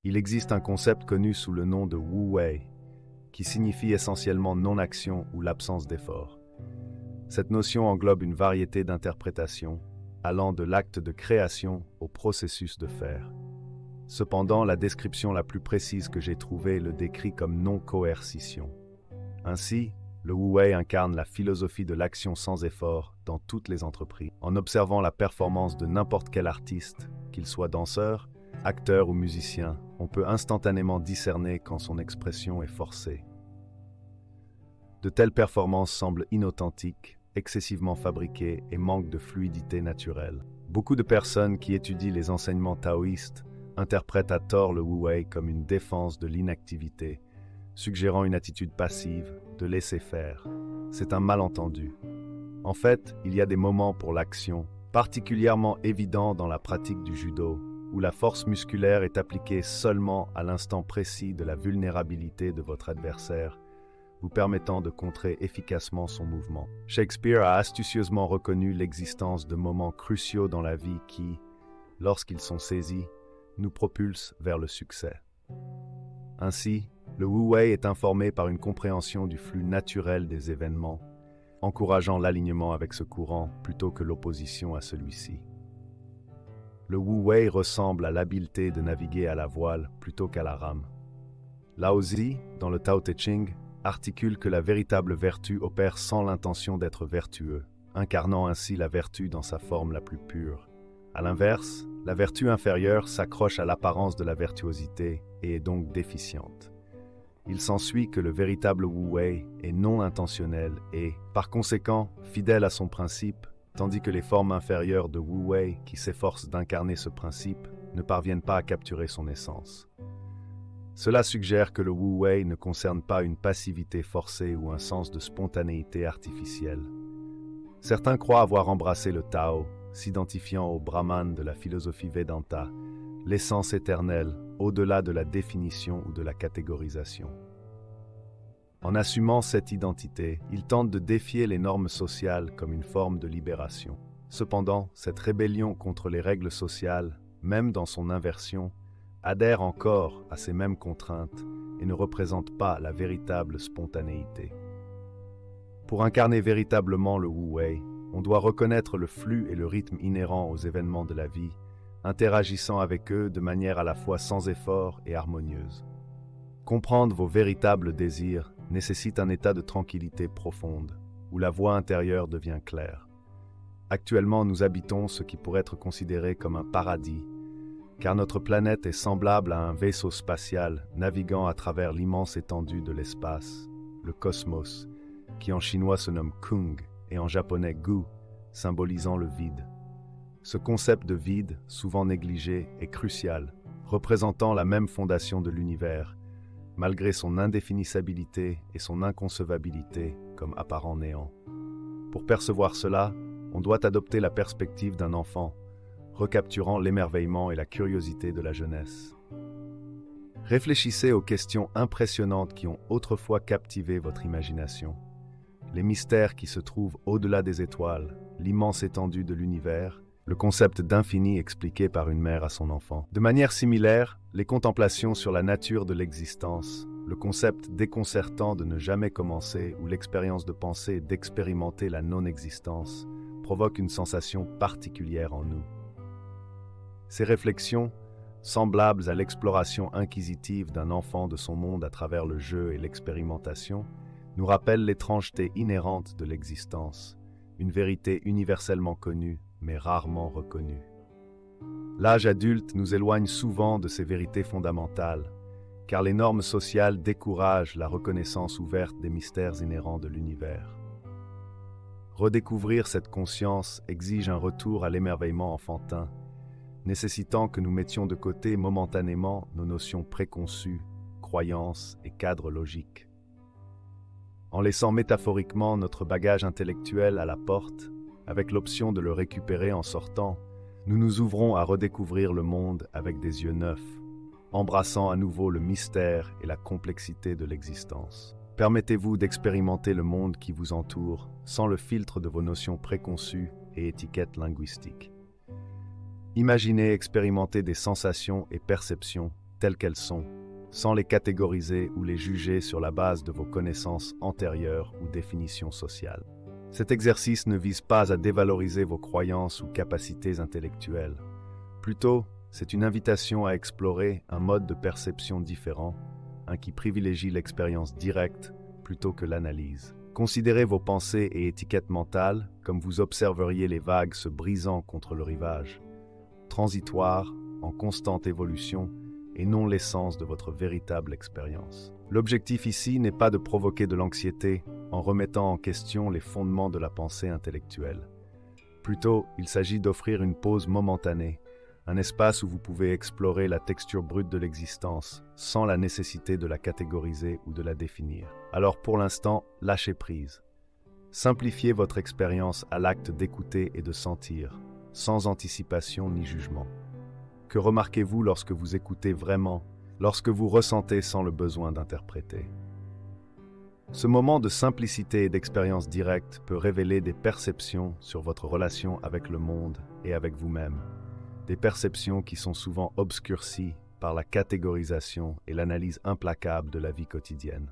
Il existe un concept connu sous le nom de Wu Wei, qui signifie essentiellement non-action ou l'absence d'effort. Cette notion englobe une variété d'interprétations, allant de l'acte de création au processus de faire. Cependant, la description la plus précise que j'ai trouvée le décrit comme non-coercition. Ainsi, le Wu Wei incarne la philosophie de l'action sans effort dans toutes les entreprises. En observant la performance de n'importe quel artiste, qu'il soit danseur, acteur ou musicien, on peut instantanément discerner quand son expression est forcée. De telles performances semblent inauthentiques, excessivement fabriquées et manquent de fluidité naturelle. Beaucoup de personnes qui étudient les enseignements taoïstes interprètent à tort le Wu Wei comme une défense de l'inactivité, suggérant une attitude passive, de laisser faire. C'est un malentendu. En fait, il y a des moments pour l'action, particulièrement évidents dans la pratique du judo, où la force musculaire est appliquée seulement à l'instant précis de la vulnérabilité de votre adversaire, vous permettant de contrer efficacement son mouvement. Shakespeare a astucieusement reconnu l'existence de moments cruciaux dans la vie qui, lorsqu'ils sont saisis, nous propulsent vers le succès. Ainsi, le Wu Wei est informé par une compréhension du flux naturel des événements, encourageant l'alignement avec ce courant plutôt que l'opposition à celui-ci. Le Wu Wei ressemble à l'habileté de naviguer à la voile plutôt qu'à la rame. Lao Tzu, dans le Tao Te Ching, articule que la véritable vertu opère sans l'intention d'être vertueux, incarnant ainsi la vertu dans sa forme la plus pure. À l'inverse, la vertu inférieure s'accroche à l'apparence de la virtuosité et est donc déficiente. Il s'ensuit que le véritable Wu Wei est non intentionnel et, par conséquent, fidèle à son principe, tandis que les formes inférieures de Wu Wei, qui s'efforcent d'incarner ce principe, ne parviennent pas à capturer son essence. Cela suggère que le Wu Wei ne concerne pas une passivité forcée ou un sens de spontanéité artificielle. Certains croient avoir embrassé le Tao, s'identifiant au Brahman de la philosophie Vedanta, l'essence éternelle, au-delà de la définition ou de la catégorisation. En assumant cette identité, ils tentent de défier les normes sociales comme une forme de libération. Cependant, cette rébellion contre les règles sociales, même dans son inversion, adhère encore à ces mêmes contraintes et ne représente pas la véritable spontanéité. Pour incarner véritablement le Wu Wei, on doit reconnaître le flux et le rythme inhérents aux événements de la vie, interagissant avec eux de manière à la fois sans effort et harmonieuse. Comprendre vos véritables désirs nécessite un état de tranquillité profonde, où la voix intérieure devient claire. Actuellement, nous habitons ce qui pourrait être considéré comme un paradis, car notre planète est semblable à un vaisseau spatial naviguant à travers l'immense étendue de l'espace, le cosmos, qui en chinois se nomme Kung et en japonais Gu, symbolisant le vide. Ce concept de vide, souvent négligé, est crucial, représentant la même fondation de l'univers, malgré son indéfinissabilité et son inconcevabilité comme apparent néant. Pour percevoir cela, on doit adopter la perspective d'un enfant, recapturant l'émerveillement et la curiosité de la jeunesse. Réfléchissez aux questions impressionnantes qui ont autrefois captivé votre imagination. Les mystères qui se trouvent au-delà des étoiles, l'immense étendue de l'univers, le concept d'infini expliqué par une mère à son enfant. De manière similaire, les contemplations sur la nature de l'existence, le concept déconcertant de ne jamais commencer ou l'expérience de penser d'expérimenter la non-existence provoquent une sensation particulière en nous. Ces réflexions, semblables à l'exploration inquisitive d'un enfant de son monde à travers le jeu et l'expérimentation, nous rappellent l'étrangeté inhérente de l'existence, une vérité universellement connue, mais rarement reconnue. L'âge adulte nous éloigne souvent de ces vérités fondamentales, car les normes sociales découragent la reconnaissance ouverte des mystères inhérents de l'univers. Redécouvrir cette conscience exige un retour à l'émerveillement enfantin, nécessitant que nous mettions de côté momentanément nos notions préconçues, croyances et cadres logiques. En laissant métaphoriquement notre bagage intellectuel à la porte, avec l'option de le récupérer en sortant, nous nous ouvrons à redécouvrir le monde avec des yeux neufs, embrassant à nouveau le mystère et la complexité de l'existence. Permettez-vous d'expérimenter le monde qui vous entoure sans le filtre de vos notions préconçues et étiquettes linguistiques. Imaginez expérimenter des sensations et perceptions telles qu'elles sont, sans les catégoriser ou les juger sur la base de vos connaissances antérieures ou définitions sociales. Cet exercice ne vise pas à dévaloriser vos croyances ou capacités intellectuelles. Plutôt, c'est une invitation à explorer un mode de perception différent, un qui privilégie l'expérience directe plutôt que l'analyse. Considérez vos pensées et étiquettes mentales comme vous observeriez les vagues se brisant contre le rivage, transitoires, en constante évolution, et non l'essence de votre véritable expérience. L'objectif ici n'est pas de provoquer de l'anxiété en remettant en question les fondements de la pensée intellectuelle. Plutôt, il s'agit d'offrir une pause momentanée, un espace où vous pouvez explorer la texture brute de l'existence, sans la nécessité de la catégoriser ou de la définir. Alors pour l'instant, lâchez prise. Simplifiez votre expérience à l'acte d'écouter et de sentir, sans anticipation ni jugement. Que remarquez-vous lorsque vous écoutez vraiment, lorsque vous ressentez sans le besoin d'interpréter? Ce moment de simplicité et d'expérience directe peut révéler des perceptions sur votre relation avec le monde et avec vous-même. Des perceptions qui sont souvent obscurcies par la catégorisation et l'analyse implacable de la vie quotidienne.